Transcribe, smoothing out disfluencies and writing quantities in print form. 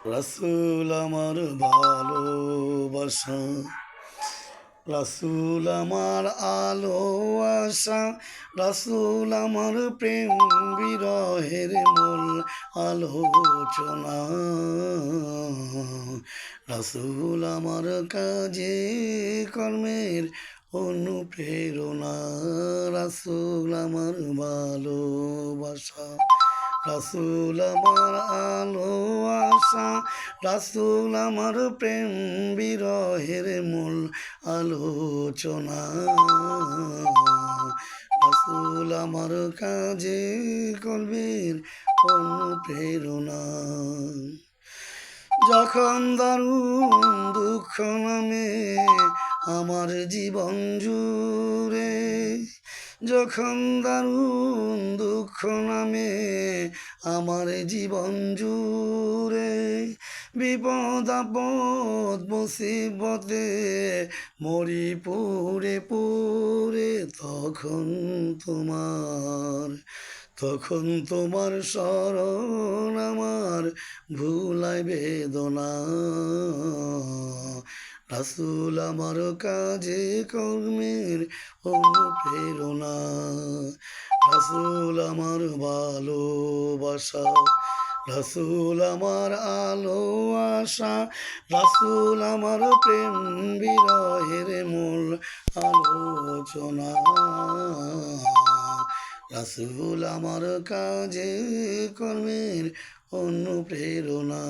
রাসূল আমার ভালোবাসা, রাসূল আমার আলো আশা, রাসূল আমার প্রেম বিরহের মূল আলোচনা। রাসূল আমার কাজে কর্মের অনুপ্রেরণা, রাসূল আমার ভালোবাসা, রাসূল আমার আলো আশা, রাসূল আমার প্রেম বিরহের মূল আলোচনা। রাসূল আমার কাজে কর্মের অনুপ্রেরণা। যখন দারুণ দুঃখ নামে আমার জীবন জুড়ে, যখন দারুণ দুঃখ নামে আমার জীবন জুড়ে, বিপদ আপদ মুসিবতে মরি পুরে পুরে, তখন তোমার স্মরণ আমার ভুলায় বেদনা। রাসূল আমার কাজে কর্মের অনুপ্রেরণা, রাসূল আমার ভালোবাসা, রাসূল আমার আলো আশা, রাসূল আমার প্রেম বিরহের মূল আলোচনা। রাসূল আমার কাজে কর্মের অনুপ্রেরণা।